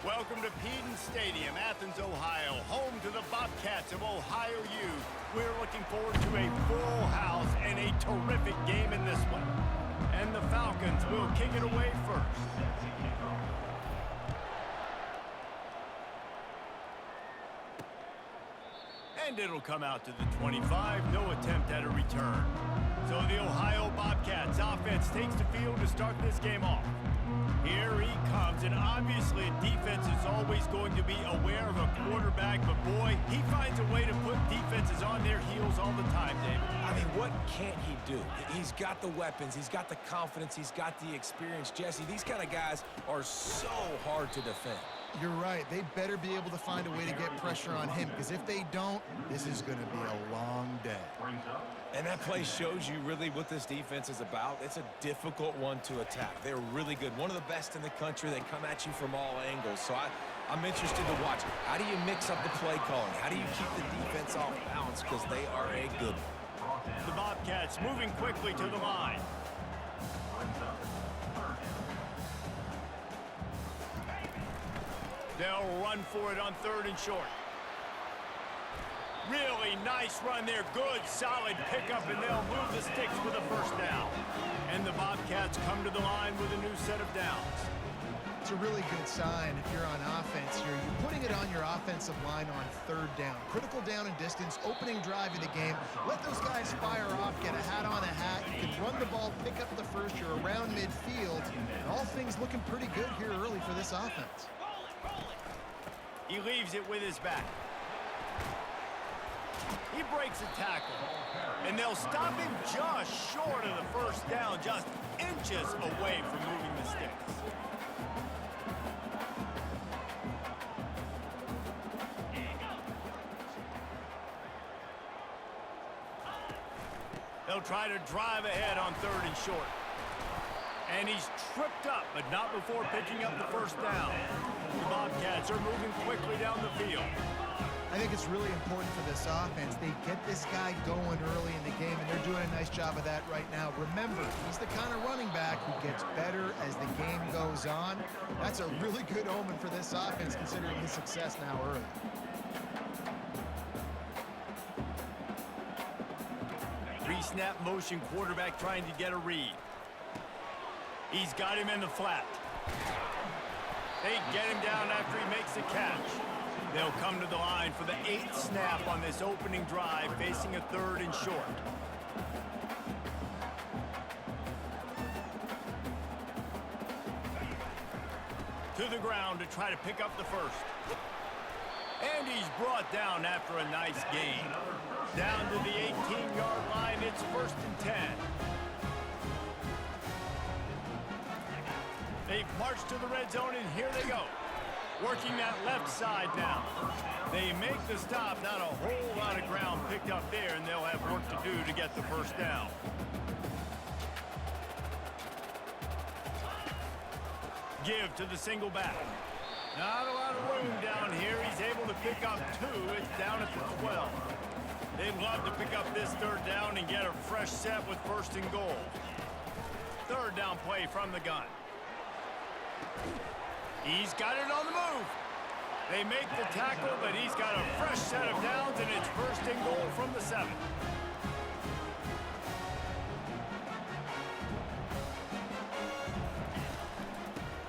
Welcome to Peden Stadium, Athens, Ohio, home to the Bobcats of Ohio U. We're looking forward to a full house and a terrific game in this one. And the Falcons will kick it away first. And it'll come out to the 25, no attempt at a return. So the Ohio Bobcats offense takes the field to start this game off. Here he comes, and obviously defense is always going to be aware of a quarterback, but boy, he finds a way to put defenses on their heels all the time, David. I mean, what can't he do? He's got the weapons, he's got the confidence, he's got the experience. Jesse, these kind of guys are so hard to defend. You're right. They better be able to find a way to get pressure on him, because if they don't, this is going to be a long day. And that play shows you really what this defense is about. It's a difficult one to attack. They're really good. One of the best in the country. They come at you from all angles. So I'm interested to watch. How do you mix up the play calling? How do you keep the defense off balance? Because they are a good one. The Bobcats moving quickly to the line. They'll run for it on 3rd and short. Really nice run there. Good, solid pickup, and they'll move the sticks for the first down. And the Bobcats come to the line with a new set of downs. It's a really good sign if you're on offense here. You're putting it on your offensive line on 3rd down. Critical down and distance, opening drive of the game. Let those guys fire off, get a hat on a hat. You can run the ball, pick up the first. You're around midfield. And all things looking pretty good here early for this offense. He leaves it with his back. He breaks a tackle. And they'll stop him just short of the first down, just inches away from moving the sticks. They'll try to drive ahead on 3rd and short. And he's tripped up, but not before picking up the first down. The Bobcats are moving quickly down the field. I think it's really important for this offense. They get this guy going early in the game, and they're doing a nice job of that right now. Remember, he's the kind of running back who gets better as the game goes on. That's a really good omen for this offense, considering his success now early. Pre-snap motion quarterback trying to get a read. He's got him in the flat. They get him down after he makes a catch. They'll come to the line for the 8th snap on this opening drive, facing a 3rd and short. To the ground to try to pick up the first. And he's brought down after a nice gain. Down to the 18-yard line, it's 1st and 10. They've marched to the red zone, and here they go. Working that left side now. They make the stop. Not a whole lot of ground picked up there, and they'll have work to do to get the first down. Give to the single back. Not a lot of room down here. He's able to pick up 2. It's down at the 12. They'd love to pick up this 3rd down and get a fresh set with 1st and goal. 3rd down play from the gun. He's got it on the move. They make the tackle, but he's got a fresh set of downs, and it's 1st and goal from the 7.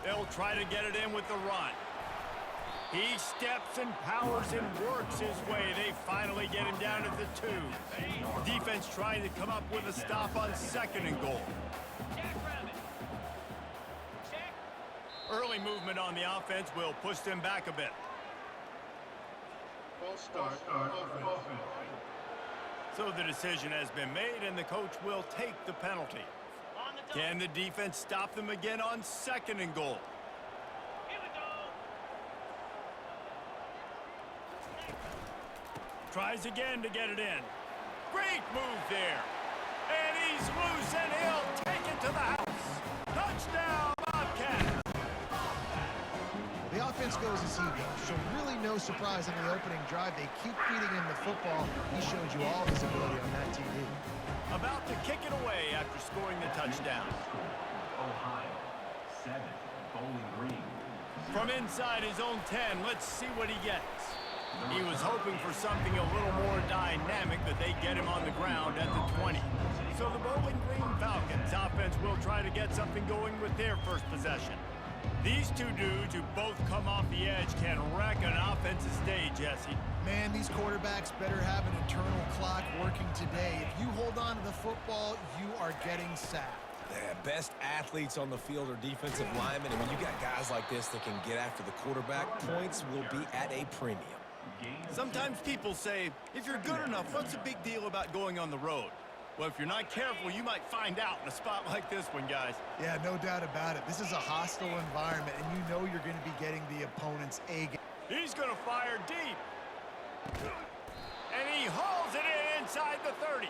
They'll try to get it in with the run. He steps and powers and works his way. They finally get him down at the 2. Defense trying to come up with a stop on 2nd and goal. Early movement on the offense will push them back a bit. So the decision has been made, and the coach will take the penalty. Can the defense stop them again on 2nd and goal? Tries again to get it in. Great move there. And he's loose, and he'll take it to the house. Touchdown, Bobcats. The offense goes as he goes, so really no surprise in the opening drive. They keep feeding him the football. He showed you all his ability on that TV. About to kick it away after scoring the touchdown. Ohio, 7, Bowling Green, From inside his own 10, let's see what he gets. He was hoping for something a little more dynamic, but they get him on the ground at the 20. So the Bowling Green Falcons offense will try to get something going with their first possession. These two dudes who both come off the edge can wreck an offensive day, Jesse. Man, these quarterbacks better have an internal clock working today. If you hold on to the football, you are getting sacked. Yeah, best athletes on the field are defensive linemen, and when you got guys like this that can get after the quarterback, points will be at a premium. Sometimes people say, if you're good enough, what's the big deal about going on the road? Well, if you're not careful, you might find out in a spot like this one, guys. Yeah, no doubt about it. This is a hostile environment, and you know you're going to be getting the opponent's A game. He's going to fire deep. And he hauls it in inside the 30.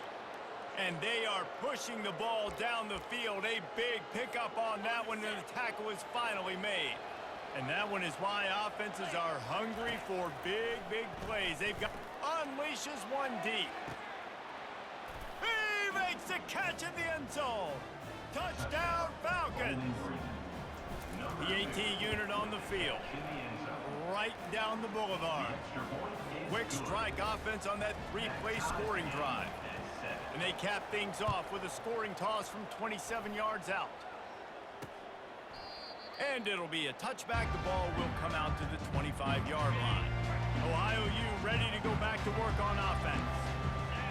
And they are pushing the ball down the field. A big pickup on that one, and the tackle is finally made. And that one is why offenses are hungry for big, big plays. They've got unleashes one deep. He makes the catch in the end zone. Touchdown, Falcons. The AT unit on the field. Right down the boulevard. Quick strike offense on that three-play scoring drive. And they cap things off with a scoring toss from 27 yards out. And it'll be a touchback. The ball will come out to the 25-yard line. Ohio U ready to go back to work on offense.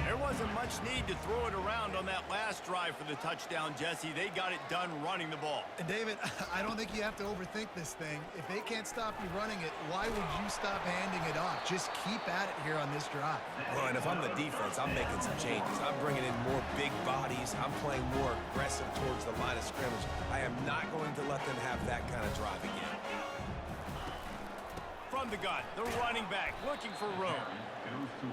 There wasn't much need to throw it around on that last drive for the touchdown, Jesse. They got it done running the ball. And David, I don't think you have to overthink this thing. If they can't stop you running it, why would you stop handing it off? Just keep at it here on this drive. Well, and if I'm the defense, I'm making some changes. I'm bringing in more big bodies. I'm playing more aggressive towards the line of scrimmage. I am not going to let them have that kind of drive again. From the gun, the running back looking for room.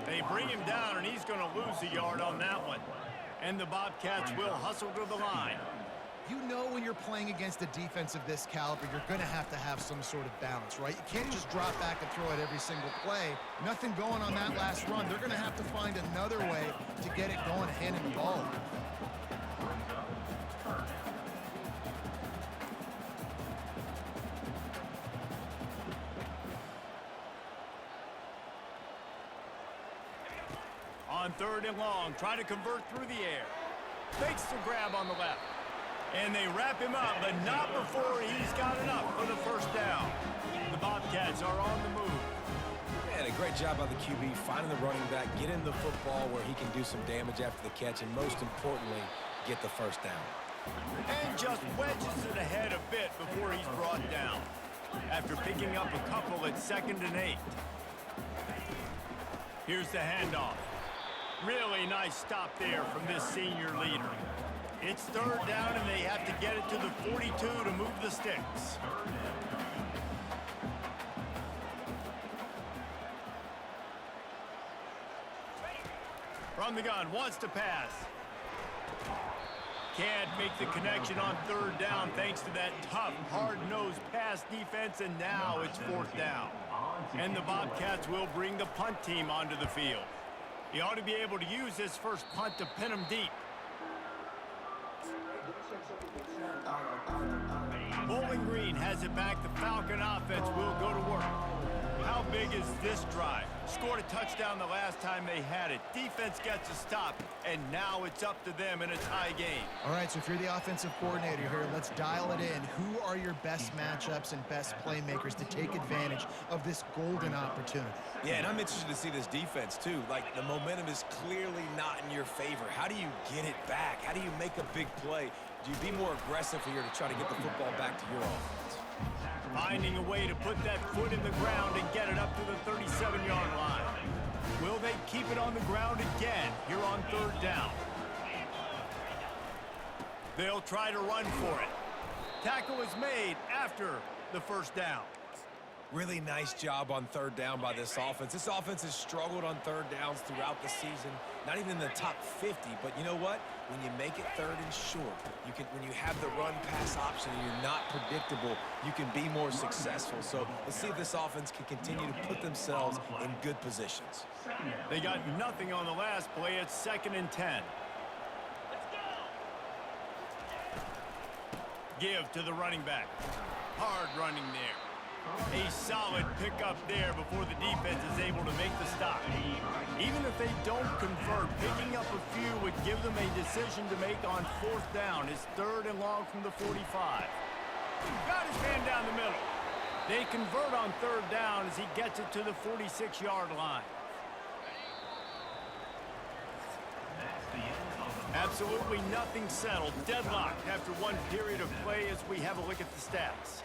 They bring him down, and he's going to lose a yard on that one. And the Bobcats will hustle to the line. You know when you're playing against a defense of this caliber, you're going to have some sort of balance, right? You can't just drop back and throw it every single play. Nothing going on that last run. They're going to have to find another way to get it going, handing the ball. On 3rd and long, trying to convert through the air. Fakes the grab on the left. And they wrap him up, but not before he's got enough for the first down. The Bobcats are on the move. And a great job by the QB finding the running back, getting the football where he can do some damage after the catch, and most importantly, get the first down. And just wedges it ahead a bit before he's brought down. After picking up a couple at 2nd and 8. Here's the handoff. Really nice stop there from this senior leader. It's 3rd down, and they have to get it to the 42 to move the sticks. From the gun, wants to pass. Can't make the connection on 3rd down thanks to that tough, hard-nosed pass defense, and now it's 4th down. And the Bobcats will bring the punt team onto the field. He ought to be able to use this first punt to pin him deep. Bowling Green has it back. The Falcon offense will go to work. How big is this drive? Scored a touchdown the last time they had it. Defense gets a stop, and now it's up to them in a tie game. All right, so if you're the offensive coordinator here, let's dial it in. Who are your best matchups and best playmakers to take advantage of this golden opportunity? Yeah, and I'm interested to see this defense, too. Like, the momentum is clearly not in your favor. How do you get it back? How do you make a big play? Do you be more aggressive here to try to get the football back to your offense? Finding a way to put that foot in the ground and get it up to the 37-yard line. Will they keep it on the ground again here on 3rd down? They'll try to run for it. Tackle is made after the first down. Really nice job on 3rd down by this offense. This offense has struggled on 3rd downs throughout the season. Not even in the top 50, but you know what? When you make it 3rd and short, when you have the run-pass option and you're not predictable, you can be more successful. So let's see if this offense can continue to put themselves in good positions. They got nothing on the last play. It's 2nd and 10. Give to the running back. Hard running there. A solid pickup there before the defense is able to make the stop. Even if they don't convert, picking up a few would give them a decision to make on 4th down. It's 3rd and long from the 45. Got his man down the middle. They convert on 3rd down as he gets it to the 46-yard line. Absolutely nothing settled. Deadlocked after one period of play as we have a look at the stats.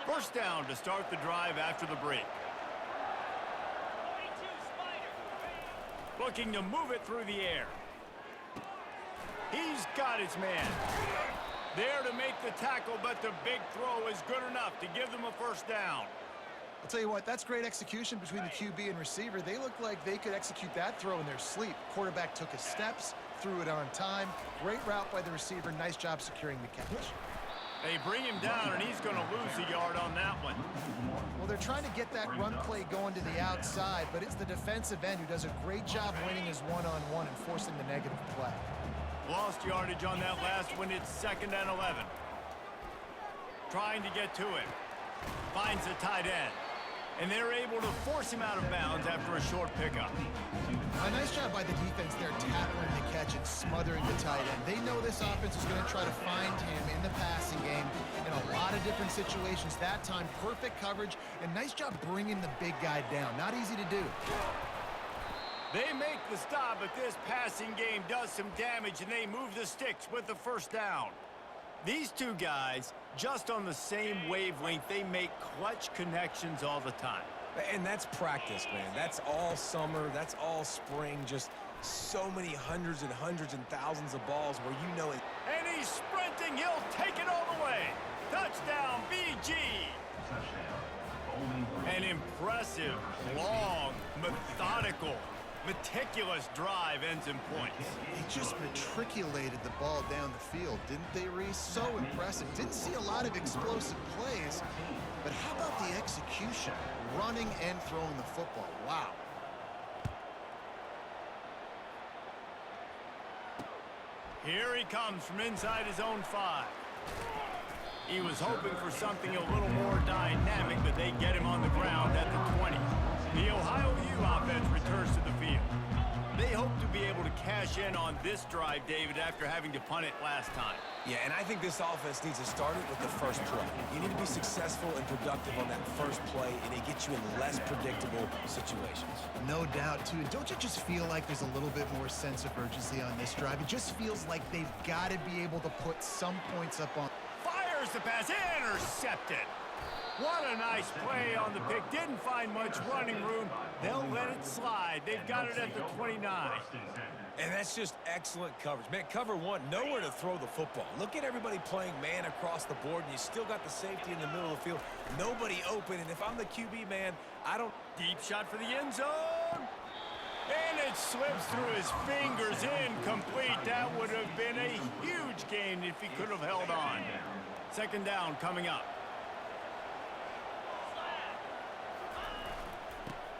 1st down to start the drive after the break. Looking to move it through the air. He's got his man. There to make the tackle, but the big throw is good enough to give them a 1st down. I'll tell you what, that's great execution between the QB and receiver. They look like they could execute that throw in their sleep. Quarterback took his steps, threw it on time. Great route by the receiver. Nice job securing the catch. They bring him down, and he's going to lose a yard on that one. Well, they're trying to get that run play going to the outside, but it's the defensive end who does a great job winning his one-on-one and forcing the negative play. Lost yardage on that last one. It's 2nd and 11. Trying to get to it. Finds a tight end. And they're able to force him out of bounds after a short pickup. A nice job by the defense there, tackling the catch and smothering the tight end. They know this offense is going to try to find him in the passing game in a lot of different situations. That time, perfect coverage, and nice job bringing the big guy down. Not easy to do. They make the stop, but this passing game does some damage, and they move the sticks with the 1st down. These two guys, just on the same wavelength, they make clutch connections all the time. And that's practice, man. That's all summer. That's all spring. Just so many hundreds and thousands of balls where you know it. And he's sprinting. He'll take it all the way. Touchdown, BG. An impressive, long, methodical, meticulous drive ends in points. They just matriculated the ball down the field, didn't they, Reese? So impressive. Didn't see a lot of explosive plays, but how about the execution? Running and throwing the football. Wow. Here he comes from inside his own 5. He was hoping for something a little more dynamic, but they get him on the ground at the 20. The Ohio U offense returns to the field. They hope to be able to cash in on this drive, David, after having to punt it last time. Yeah, and I think this offense needs to start it with the first play. You need to be successful and productive on that first play, and it gets you in less predictable situations. No doubt, too. And don't you just feel like there's a little bit more sense of urgency on this drive? It just feels like they've got to be able to put some points up on. Fires the pass, intercepted. What a nice play on the pick. Didn't find much running room. They'll let it slide. They've got it at the 29. And that's just excellent coverage. Man, cover one, nowhere to throw the football. Look at everybody playing man across the board, and you still got the safety in the middle of the field. Nobody open, and if I'm the QB, man, I don't... Deep shot for the end zone. And it slips through his fingers, incomplete. That would have been a huge gain if he could have held on. 2nd down coming up.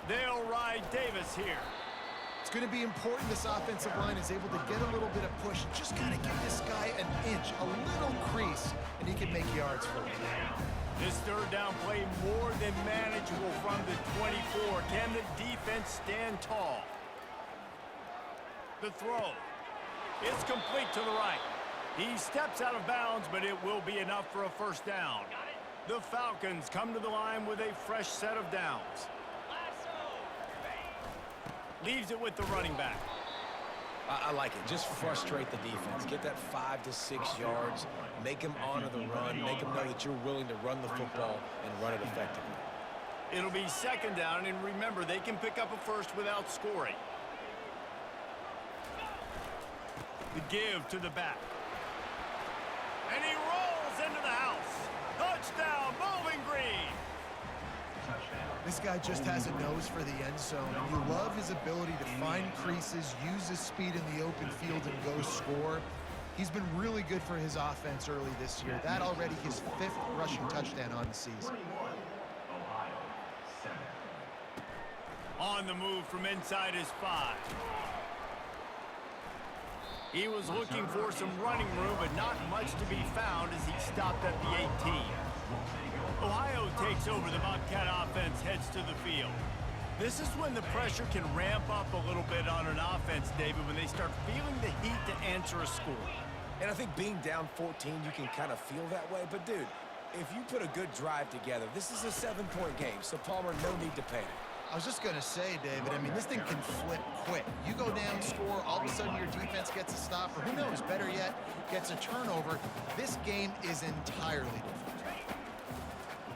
They'll ride Davis here. It's going to be important this offensive line is able to get a little bit of push. Just got to give this guy an inch, a little crease, and he can make yards for him. This 3rd down play more than manageable from the 24. Can the defense stand tall? The throw. It's complete to the right. He steps out of bounds, but it will be enough for a 1st down. The Falcons come to the line with a fresh set of downs. Leaves it with the running back. I like it. Just frustrate the defense. Get that 5 to 6 yards. Make them honor the run. Make them know that you're willing to run the football and run it effectively. It'll be 2nd down, and remember, they can pick up a 1st without scoring. The give to the back. And he rolls into the house. Touchdown, Bowling Green. This guy just has a nose for the end zone, and you love his ability to find creases, use his speed in the open field, and go score. He's been really good for his offense early this year. That already his 5th rushing touchdown on the season. On the move from inside his 5. He was looking for some running room, but not much to be found as he stopped at the 18. Ohio takes over. The Bobcat offense heads to the field. This is when the pressure can ramp up a little bit on an offense, David, when they start feeling the heat to answer a score. And I think being down 14, you can kind of feel that way. But, dude, if you put a good drive together, this is a 7-point game, so Palmer, no need to panic. I was just going to say, David, I mean, this thing can flip quick. You go down, score, all of a sudden your defense gets a stop, or who knows, better yet, gets a turnover. This game is entirely different.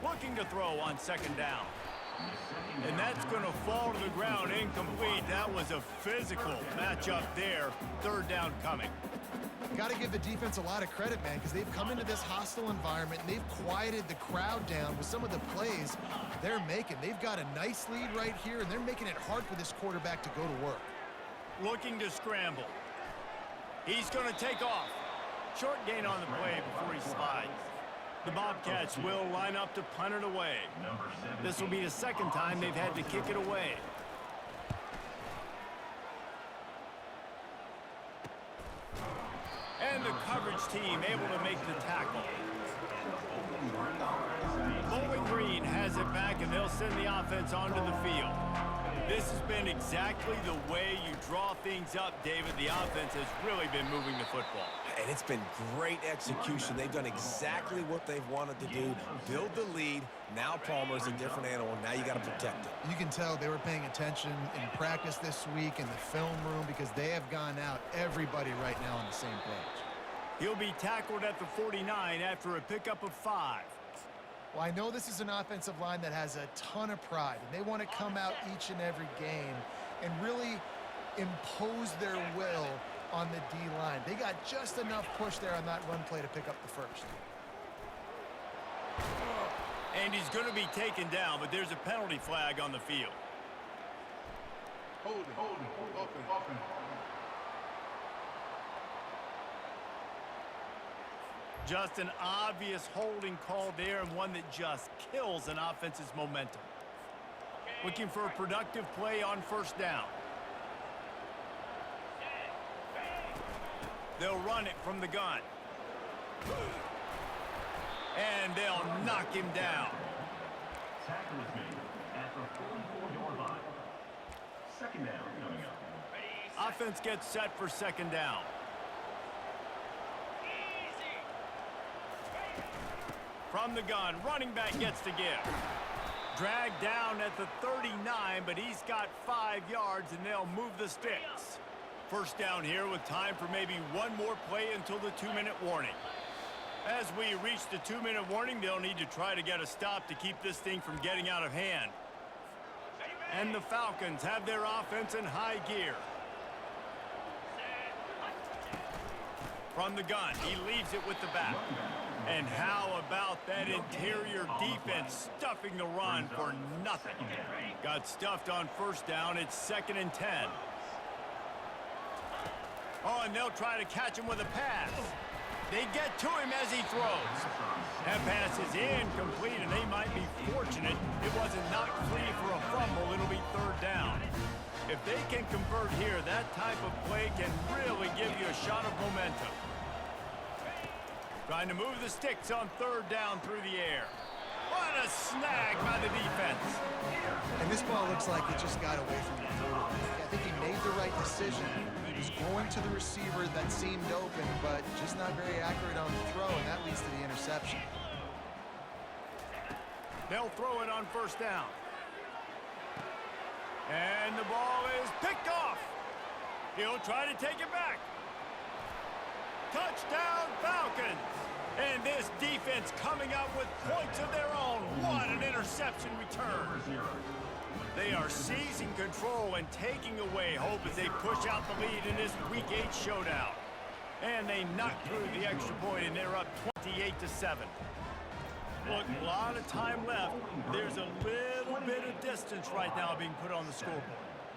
Looking to throw on second down. And that's going to fall to the ground incomplete. That was a physical matchup there. Third down coming. Got to give the defense a lot of credit, man, because they've come into this hostile environment and they've quieted the crowd down with some of the plays they're making. They've got a nice lead right here, and they're making it hard for this quarterback to go to work. Looking to scramble. He's going to take off. Short gain on the play before he slides. The Bobcats will line up to punt it away. This will be the second time they've had to kick it away. And the coverage team able to make the tackle. Bowling Green has it back, and they'll send the offense onto the field. This has been exactly the way you draw things up, David. The offense has really been moving the football. And it's been great execution. They've done exactly what they've wanted to do. Build the lead. Now Palmer's a different animal. Now you got to protect it. You can tell they were paying attention in practice this week in the film room because they have gone out, everybody right now on the same page. He'll be tackled at the 49 after a pickup of 5. Well, I know this is an offensive line that has a ton of pride, and they want to come out each and every game and really impose their will on the D-line. They got just enough push there on that run play to pick up the first. And he's going to be taken down, but there's a penalty flag on the field. Hold it. Just an obvious holding call there, and one that just kills an offense's momentum. Looking for a productive play on first down. They'll run it from the gun. And they'll knock him down. Tackle is made at the 44-yard line. Second down coming up. Offense gets set for second down. From the gun, running back gets to give. Dragged down at the 39, but he's got 5 yards, and they'll move the sticks. First down here with time for maybe one more play until the 2-minute warning. As we reach the 2-minute warning, they'll need to try to get a stop to keep this thing from getting out of hand. And the Falcons have their offense in high gear. From the gun, he leaves it with the back. And how about that interior defense stuffing the run for nothing? Got stuffed on first down. It's 2nd and 10. Oh, and they'll try to catch him with a pass. They get to him as he throws. That pass is incomplete, and they might be fortunate it wasn't knocked free for a fumble. It'll be 3rd down. If they can convert here, that type of play can really give you a shot of momentum. Trying to move the sticks on 3rd down through the air. What a snag by the defense. And this ball looks like it just got away from the quarterback. I think he made the right decision. He was going to the receiver that seemed open, but just not very accurate on the throw, and that leads to the interception. They'll throw it on first down. And the ball is picked off. He'll try to take it back. Touchdown, Falcons! And this defense coming up with points of their own. What an interception return. They are seizing control and taking away hope as they push out the lead in this Week 8 showdown. And they knock through the extra point, and they're up 28-7. Look, a lot of time left. There's a little bit of distance right now being put on the scoreboard.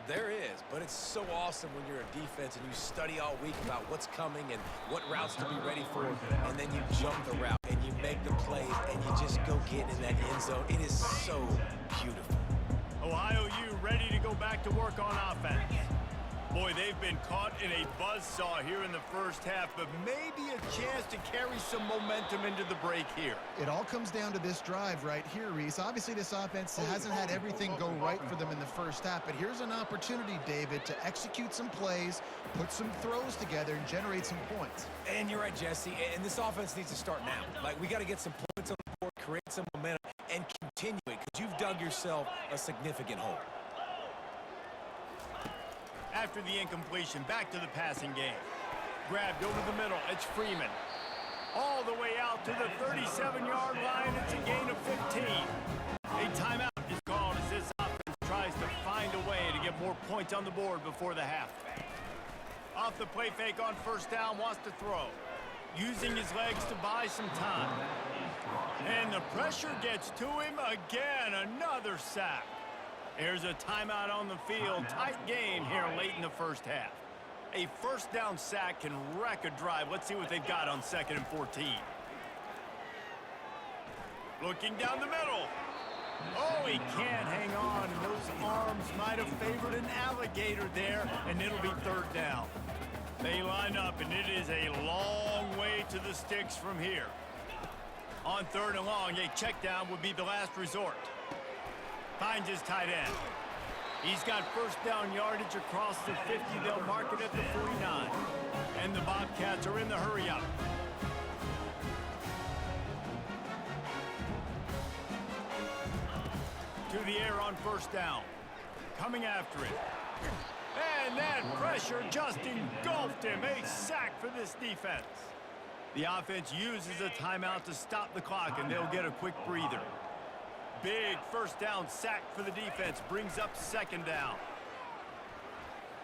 There is, but it's so awesome when you're a defense and you study all week about what's coming and what routes to be ready for, and then you jump the route and you make the plays and you just go get in that end zone. It is so beautiful. Ohio U ready to go back to work on offense. Boy, they've been caught in a buzzsaw here in the first half, but maybe a chance to carry some momentum into the break here. It all comes down to this drive right here, Reese. Obviously, this offense hasn't had everything go right for them in the first half, but here's an opportunity, David, to execute some plays, put some throws together, and generate some points. And you're right, Jesse, and this offense needs to start now. Like, we got to get some points on the board, create some momentum, and continue it, because you've dug yourself a significant hole. After the incompletion, back to the passing game. Grabbed over the middle, it's Freeman. All the way out to the 37-yard line, it's a gain of 15. A timeout is called as this offense tries to find a way to get more points on the board before the half. Off the play fake on first down, wants to throw. Using his legs to buy some time. And the pressure gets to him again, another sack. There's a timeout on the field. Tight game here late in the first half. A first down sack can wreck a drive. Let's see what they've got on 2nd and 14. Looking down the middle. Oh, he can't hang on. And those arms might have favored an alligator there, and it'll be 3rd down. They line up, and it is a long way to the sticks from here. On 3rd and long, a check down would be the last resort. Finds his tight end. He's got first down yardage across the 50. They'll mark it at the 49. And the Bobcats are in the hurry up. To the air on first down. Coming after it. And that pressure just engulfed him. A sack for this defense. The offense uses a timeout to stop the clock, and they'll get a quick breather. Big first down sack for the defense. Brings up 2nd down.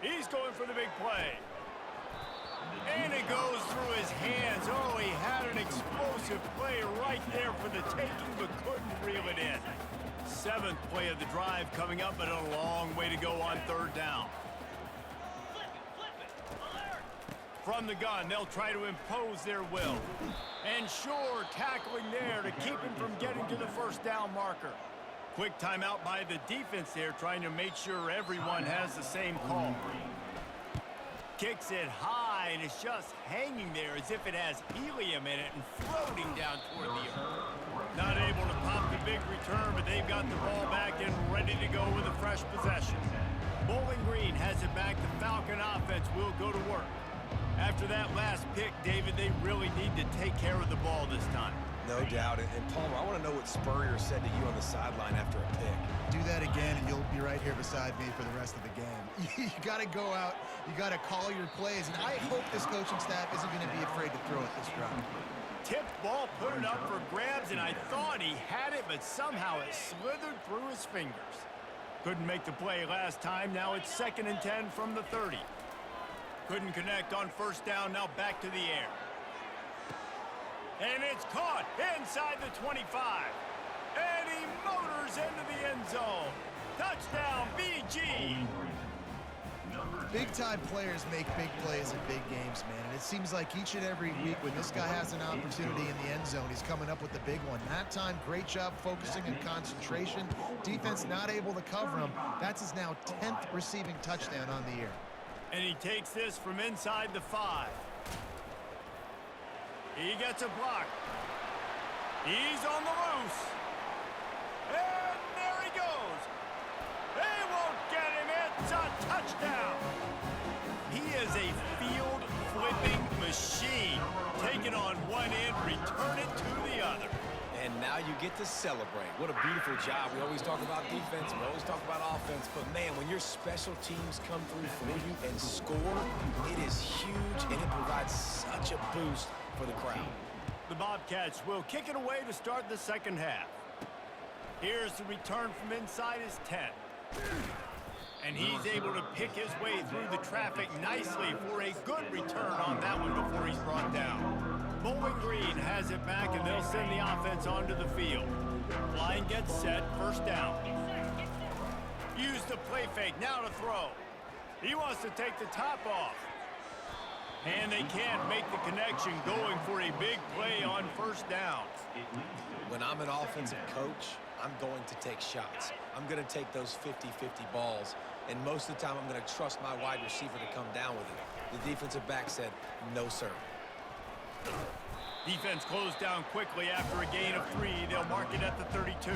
He's going for the big play. And it goes through his hands. Oh, he had an explosive play right there for the taking, but couldn't reel it in. 7th play of the drive coming up, but a long way to go on 3rd down. From the gun, they'll try to impose their will. And sure, tackling there to keep him from getting to the first down marker. Quick timeout by the defense there, trying to make sure everyone has the same call. Kicks it high, and it's just hanging there as if it has helium in it and floating down toward the earth. Not able to pop the big return, but they've got the ball back and ready to go with a fresh possession. Bowling Green has it back. The Falcon offense will go to work. After that last pick, David, they really need to take care of the ball this time. No doubt. And Palmer, I want to know what Spurrier said to you on the sideline after a pick. Do that again, and you'll be right here beside me for the rest of the game. You got to go out. You got to call your plays. And I hope this coaching staff isn't going to be afraid to throw at this drive. Tipped ball, put it up for grabs, and I thought he had it, but somehow it slithered through his fingers. Couldn't make the play last time. Now it's 2nd and 10 from the 30. Couldn't connect on first down. Now back to the air. And it's caught inside the 25. And he motors into the end zone. Touchdown, BG. Big-time players make big plays in big games, man. And it seems like each and every week when this guy has an opportunity in the end zone, he's coming up with the big one. That time, great job focusing and concentration. Defense not able to cover him. That's his now 10th receiving touchdown on the year. And he takes this from inside the 5. He gets a block. He's on the loose. And there he goes. They won't get him. It's a touchdown. He is a field-flipping machine. Take it on one end, return it to the other. And now you get to celebrate. What a beautiful job. We always talk about defense. We always talk about offense. But, man, when your special teams come through for you and score, it is huge, and it provides such a boost for the crowd. The Bobcats will kick it away to start the second half. Here's the return from inside his 10. And he's able to pick his way through the traffic nicely for a good return on that one before he's brought down. Bowling Green has it back, and they'll send the offense onto the field. Line gets set, first down. Use the play fake, now to throw. He wants to take the top off. And they can't make the connection, going for a big play on first down. When I'm an offensive coach, I'm going to take shots. I'm going to take those 50-50 balls and most of the time I'm going to trust my wide receiver to come down with it. The defensive back said, no, sir. Defense closed down quickly after a gain of 3. They'll mark it at the 32.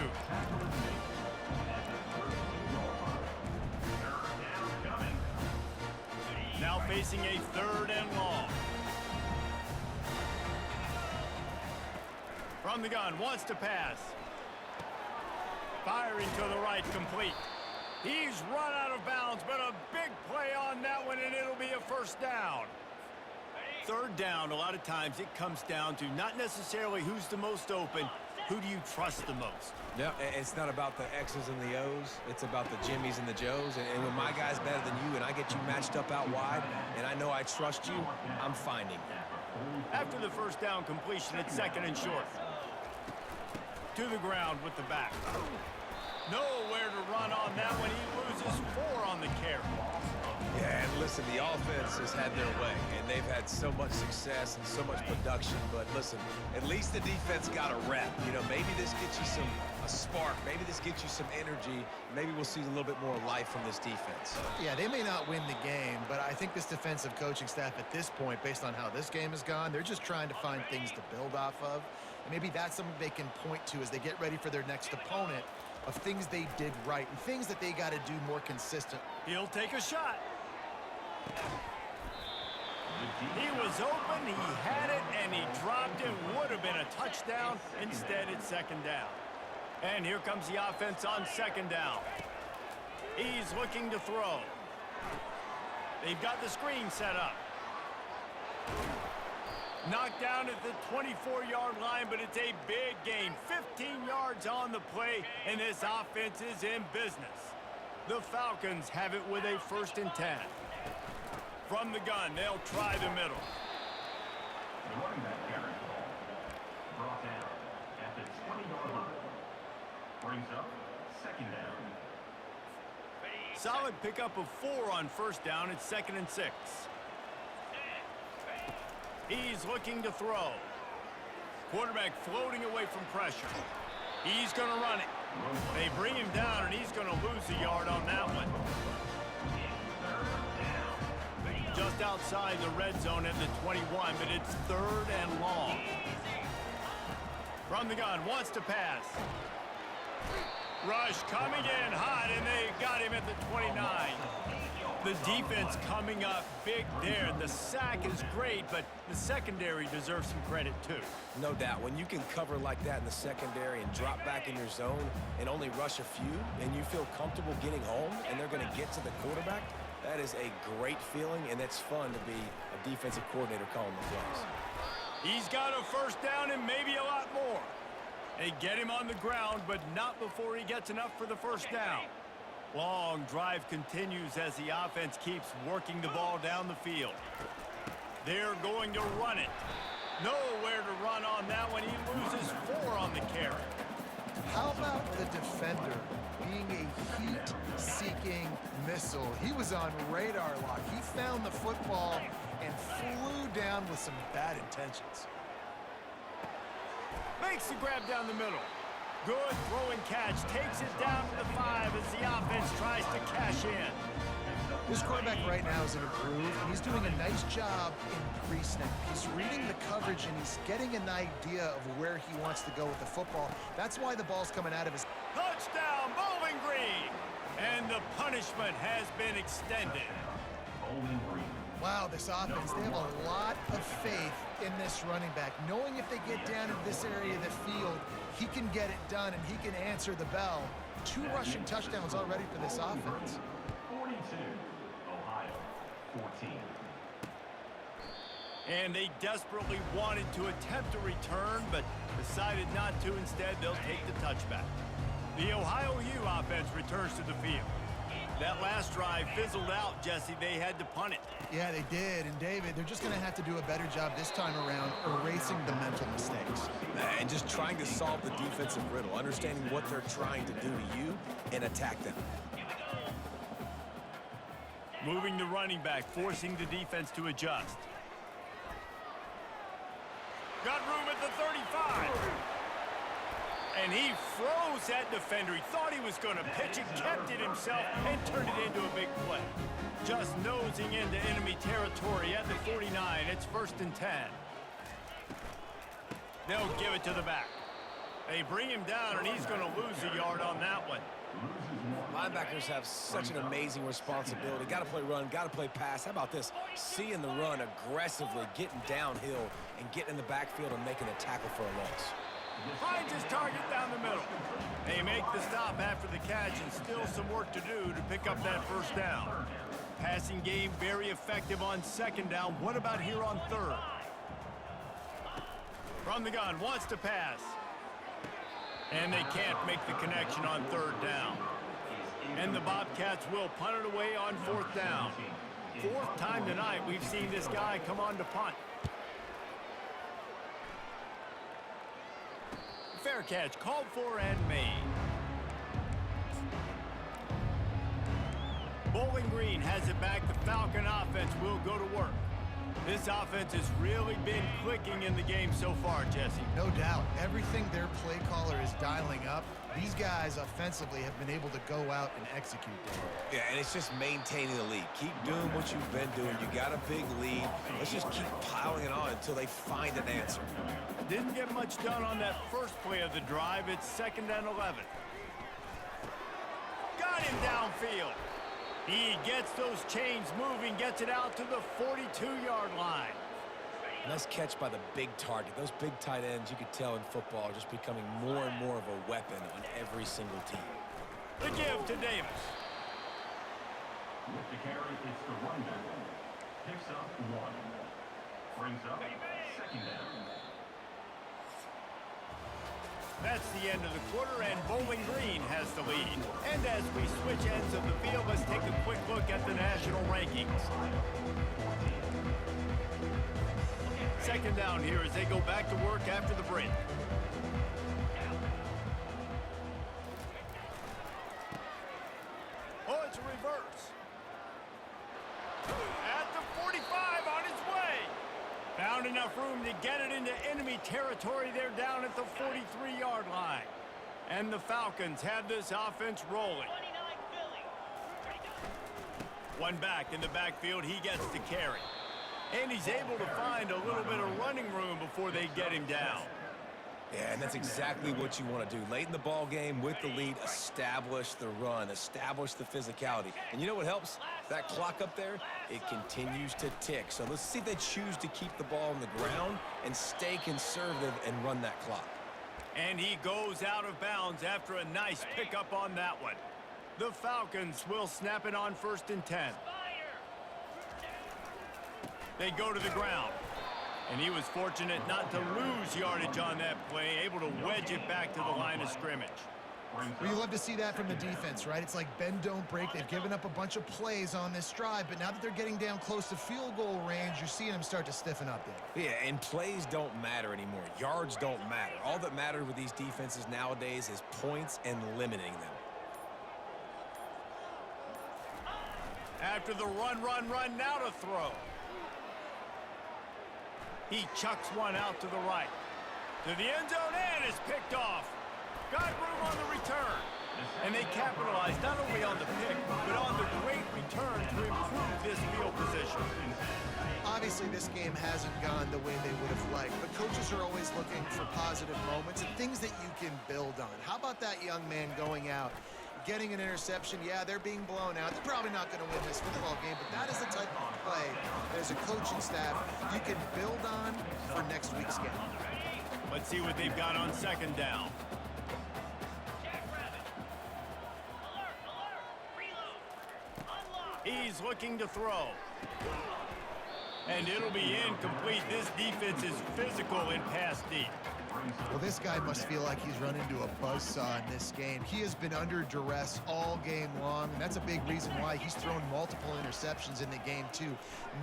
Now facing a 3rd and long. From the gun, wants to pass. Firing to the right, complete. He's run out of bounds, but a big play on that one, and it'll be a 1st down. 3rd down, a lot of times it comes down to not necessarily who's the most open, who do you trust the most? Yeah, it's not about the X's and the O's. It's about the Jimmys and the Joes. And when my guy's better than you and I get you matched up out wide and I know I trust you, I'm finding you. After the 1st down completion, it's 2nd and short. To the ground with the back. Nowhere to run on that one. He loses 4 on the carry. Yeah, and listen, the offense has had their way, and they've had so much success and so much production. But listen, at least the defense got a rep. You know, maybe this gets you a spark. Maybe this gets you some energy. Maybe we'll see a little bit more life from this defense. Yeah, they may not win the game, but I think this defensive coaching staff at this point, based on how this game has gone, they're just trying to find things to build off of. And maybe that's something they can point to as they get ready for their next opponent, of things they did right and things that they got to do more consistent. He'll take a shot. He was open, he had it, and he dropped it. Would have been a touchdown. Instead, it's 2nd down. And here comes the offense on 2nd down. He's looking to throw. They've got the screen set up. Knocked down at the 24-yard line, but it's a big gain. 15 yards on the play, and this offense is in business. The Falcons have it with a 1st and 10. From the gun, they'll try the middle. The running back carry brought down at the 20-yard line. Brings up 2nd down. Solid pickup of 4 on 1st down. It's 2nd and 6. He's looking to throw. Quarterback floating away from pressure. He's going to run it. They bring him down, and he's going to lose a yard on that one. Just outside the red zone at the 21, but it's 3rd and long. From the gun, wants to pass. Rush coming in hot, and they got him at the 29. The defense coming up big there. The sack is great, but the secondary deserves some credit too. No doubt. When you can cover like that in the secondary and drop back in your zone and only rush a few, and you feel comfortable getting home, and they're going to get to the quarterback, that is a great feeling, and it's fun to be a defensive coordinator calling the plays. He's got a 1st down and maybe a lot more. They get him on the ground, but not before he gets enough for the 1st down. Long drive continues as the offense keeps working the ball down the field. They're going to run it. Nowhere to run on that one. He loses 4 on the carry. How about the defender being a heat-seeking missile? He was on radar lock. He found the football and flew down with some bad intentions. Makes the grab down the middle. Good throwing catch. Takes it down to the 5 as the offense tries to cash in. This quarterback right now is in a groove, and he's doing a nice job in pre-snap. He's reading the coverage, and he's getting an idea of where he wants to go with the football. That's why the ball's coming out of his... Touchdown, Bowling Green! And the punishment has been extended. Bowling Green. Wow, this offense, they have a lot of faith in this running back. Knowing if they get down in this area of the field, he can get it done, and he can answer the bell. 2 rushing touchdowns already for this offense. 42, Ohio, 14. And they desperately wanted to attempt a return, but decided not to. Instead, they'll take the touchback. The Ohio U offense returns to the field. That last drive fizzled out, Jesse. They had to punt it. Yeah, they did. And, David, they're just going to have to do a better job this time around erasing the mental mistakes. And just trying to solve the defensive riddle, understanding what they're trying to do to you and attack them. Moving the running back, forcing the defense to adjust. Got room at the 35. And he froze that defender. He thought he was going to pitch it, kept it himself, and turned it into a big play. Just nosing into enemy territory at the 49. It's 1st and 10. They'll give it to the back. They bring him down, and he's going to lose a yard on that one. Linebackers have such an amazing responsibility. Got to play run, got to play pass. How about this? Seeing the run aggressively, getting downhill, and getting in the backfield and making a tackle for a loss. Finds his target down the middle. They make the stop after the catch, and still some work to do to pick up that 1st down. Passing game very effective on 2nd down. What about here on 3rd? From the gun, wants to pass. And they can't make the connection on 3rd down. And the Bobcats will punt it away on 4th down. 4th time tonight we've seen this guy come on to punt. Fair catch, called for and made. Bowling Green has it back. The Falcon offense will go to work. This offense has really been clicking in the game so far, Jesse. No doubt. Everything their play caller is dialing up, these guys offensively have been able to go out and execute them. Yeah, and it's just maintaining the lead. Keep doing what you've been doing. You got a big lead. Let's just keep piling it on until they find an answer. Didn't get much done on that first play of the drive. It's 2nd and 11. Got him downfield. He gets those chains moving, gets it out to the 42-yard line. Nice catch by the big target. Those big tight ends, you could tell in football, are just becoming more and more of a weapon on every single team. The give to Davis. With the carry, it's the runback. Picks up 1. Brings up 2nd down. That's the end of the quarter, and Bowling Green has the lead. And as we switch ends of the field, let's take a quick look at the national rankings. 2nd down here as they go back to work after the break. Oh, it's a reverse. At the 45, on his way. Found enough room to get it into enemy territory. They're down at the 43-yard line. And the Falcons have this offense rolling. One back in the backfield, he gets to carry. And he's able to find a little bit of running room before they get him down. Yeah, and that's exactly what you want to do. Late in the ball game with the lead, establish the run, establish the physicality. And you know what helps? That clock up there, it continues to tick. So let's see if they choose to keep the ball on the ground and stay conservative and run that clock. And he goes out of bounds after a nice pickup on that one. The Falcons will snap it on 1st and 10. They go to the ground. And he was fortunate not to lose yardage on that play, able to wedge it back to the line of scrimmage. Well, you love to see that from the defense, right? It's like bend, don't break. They've given up a bunch of plays on this drive, but now that they're getting down close to field goal range, you're seeing them start to stiffen up there. Yeah, and plays don't matter anymore. Yards don't matter. All that matters with these defenses nowadays is points and limiting them. After the run, now to throw. He chucks one out to the right. To the end zone, and is picked off. Got room on the return. And they capitalize not only on the pick, but on the great return to improve this field position. Obviously, this game hasn't gone the way they would have liked, but coaches are always looking for positive moments and things that you can build on. How about that young man going out, getting an interception? Yeah, they're being blown out. They're probably not going to win this football game, but that is the type of play that as a coaching staff you can build on for next week's game. Let's see what they've got on 2nd down. He's looking to throw. And it'll be incomplete. This defense is physical in pass deep. Well, this guy must feel like he's run into a buzzsaw in this game. He has been under duress all game long, and that's a big reason why he's thrown multiple interceptions in the game, too.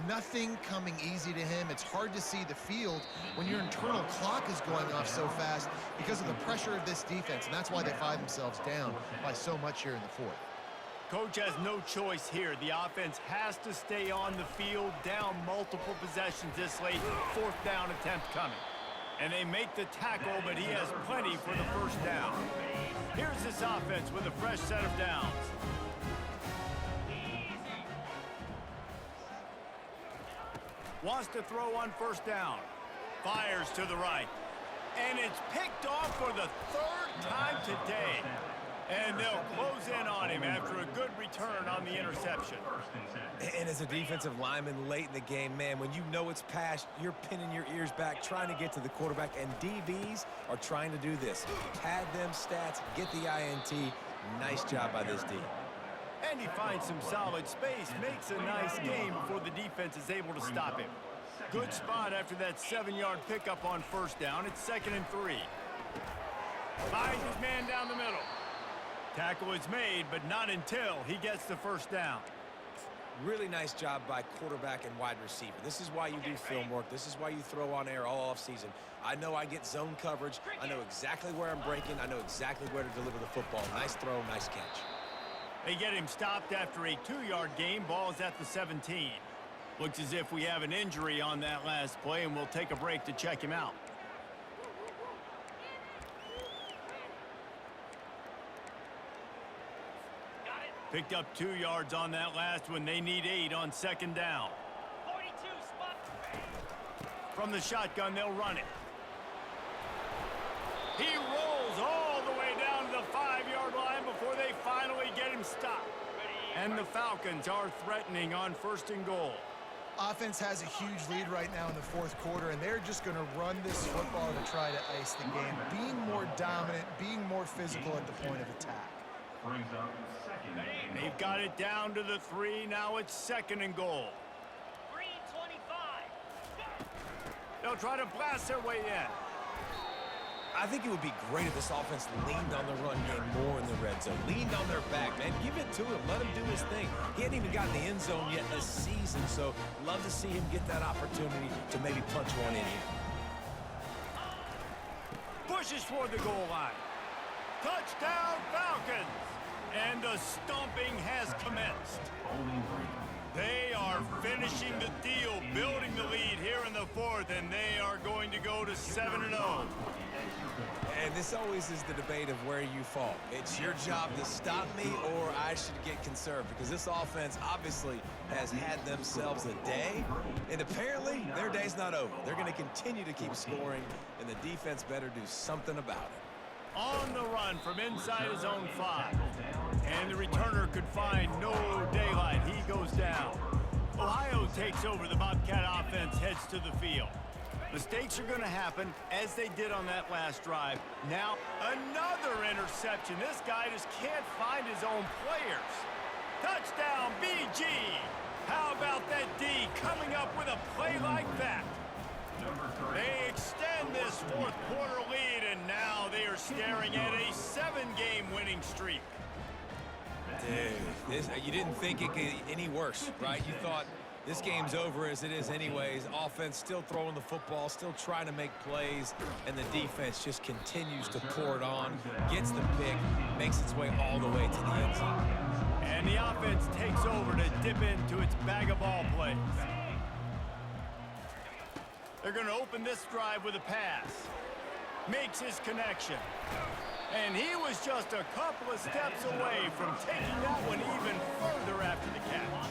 Nothing coming easy to him. It's hard to see the field when your internal clock is going off so fast because of the pressure of this defense, and that's why they find themselves down by so much here in the 4th. Coach has no choice here. The offense has to stay on the field, down multiple possessions this late. 4th down attempt coming. And they make the tackle, but he has plenty for the first down. Here's this offense with a fresh set of downs. Wants to throw on first down. Fires to the right. And it's picked off for the third time today. And they'll close in on him after a good return on the interception. And as a defensive lineman late in the game, man, when you know it's passed, you're pinning your ears back, trying to get to the quarterback, and DBs are trying to do this. Pad them stats, get the INT. Nice job by this D. And he finds some solid space, makes a nice game before the defense is able to stop him. Good spot after that 7-yard pickup on first down. It's 2nd and 3. Finds his man down the middle. Tackle is made, but not until he gets the first down. Really nice job by quarterback and wide receiver. This is why you do film work. This is why you throw on air all offseason. I know I get zone coverage. I know exactly where I'm breaking. I know exactly where to deliver the football. Nice throw, nice catch. They get him stopped after a 2-yard gain. Ball's at the 17. Looks as if we have an injury on that last play, and we'll take a break to check him out. Picked up 2 yards on that last one. They need 8 on 2nd down. 42 spot. From the shotgun, they'll run it. He rolls all the way down to the 5-yard line before they finally get him stopped. And the Falcons are threatening on 1st and goal. Offense has a huge lead right now in the 4th quarter, and they're just going to run this football to try to ice the game, being more dominant, being more physical at the point of attack. They've got it down to the 3. Now it's 2nd and goal. 3:25. They'll try to blast their way in. I think it would be great if this offense leaned on the run game more in the red zone. Leaned on their back, man. Give it to him. Let him do his thing. He hadn't even gotten the end zone yet this season, so love to see him get that opportunity to maybe punch one in here. Pushes toward the goal line. Touchdown, Falcons! And the stomping has commenced. They are finishing the deal, building the lead here in the 4th, and they are going to go to 7-0. And this always is the debate of where you fall. It's your job to stop me, or I should get conserved, because this offense obviously has had themselves a day, and apparently their day's not over. They're going to continue to keep scoring, and the defense better do something about it. On the run from inside his own 5. And the returner could find no daylight. He goes down. Ohio takes over. The Bobcat offense heads to the field. Mistakes are going to happen, as they did on that last drive. Now, another interception. This guy just can't find his own players. Touchdown, BG! How about that D coming up with a play like that? They extend this 4th quarter lead, and now they are staring at a 7-game winning streak. Dude, you didn't think it could get any worse, right? You thought this game's over as it is anyways. Offense still throwing the football, still trying to make plays, and the defense just continues to pour it on, gets the pick, makes its way all the way to the end zone. And the offense takes over to dip into its bag of ball plays. They're going to open this drive with a pass. Makes his connection. And he was just a couple of steps away from taking that one even further after the catch.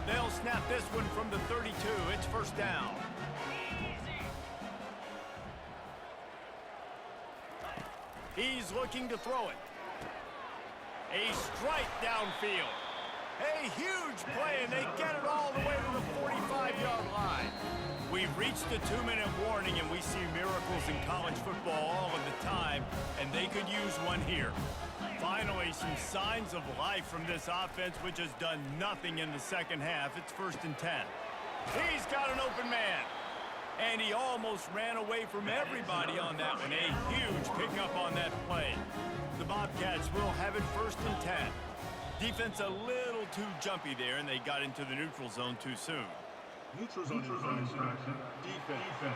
They'll snap this one from the 32. It's 1st down. He's looking to throw it. A strike downfield. A huge play, and they get it all the way to the 45-yard line. We've reached the 2-minute warning, and we see miracles in college football all of the time, and they could use one here. Finally, some signs of life from this offense, which has done nothing in the 2nd half. It's 1st and 10. He's got an open man. And he almost ran away from everybody on that one. A huge pickup on that play. The Bobcats will have it 1st and 10. Defense a little too jumpy there, and they got into the neutral zone too soon. Neutral zone infraction. Defense.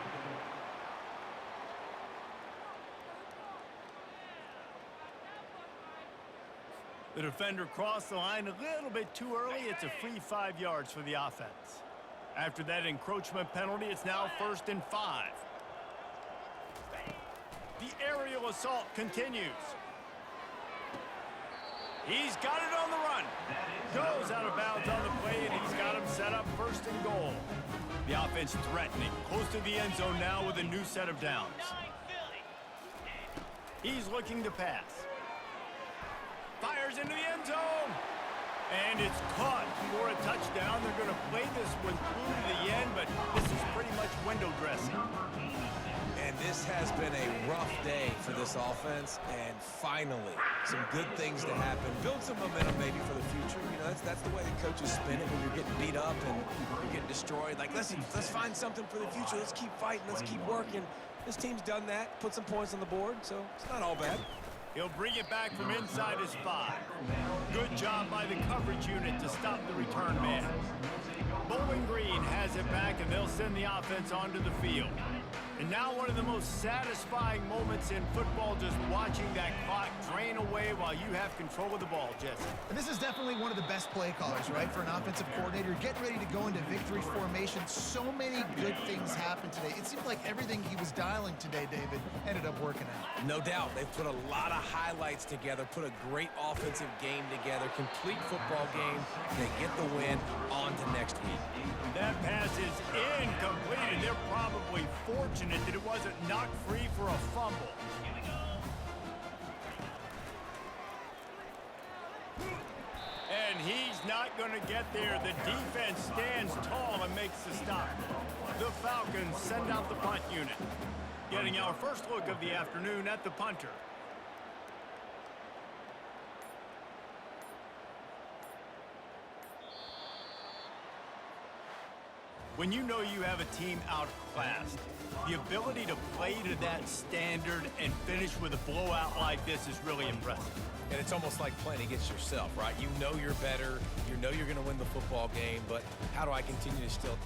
The defender crossed the line a little bit too early. It's a free 5 yards for the offense. After that encroachment penalty, it's now 1st and 5. the aerial assault continues. He's got it on the run. Goes out of bounds on the play, and he's got him set up first and goal. The offense threatening, close to the end zone now with a new set of downs. He's looking to pass. Fires into the end zone. And it's caught for a touchdown. They're going to play this one through to the end, but this is pretty much window dressing. And this has been a rough day for this offense, and finally, some good things to happen. Build some momentum maybe for the future. You know, that's the way the coaches spin it when you're getting beat up and you're getting destroyed. Like, listen, let's find something for the future. Let's keep fighting. Let's keep working. This team's done that, put some points on the board, so it's not all bad. He'll bring it back from inside his 5. Good job by the coverage unit to stop the return man. Bowling Green has it back, and they'll send the offense onto the field. And now one of the most satisfying moments in football, just watching that clock drain away while you have control of the ball, Jesse. And this is definitely one of the best play callers, right, for an offensive coordinator. Getting ready to go into victory formation. So many good things happened today. It seemed like everything he was dialing today, David, ended up working out. No doubt. They've put a lot of highlights together, put a great offensive game together, complete football game. They get the win on to next week. That pass is incomplete, and they're probably fortunate that it wasn't knocked free for a fumble. And he's not going to get there. The defense stands tall and makes the stop. The Falcons send out the punt unit. Getting our first look of the afternoon at the punter. When you know you have a team outclassed, the ability to play to that standard and finish with a blowout like this is really impressive. And it's almost like playing against yourself, right? You know you're better. You know you're going to win the football game, but how do I continue to still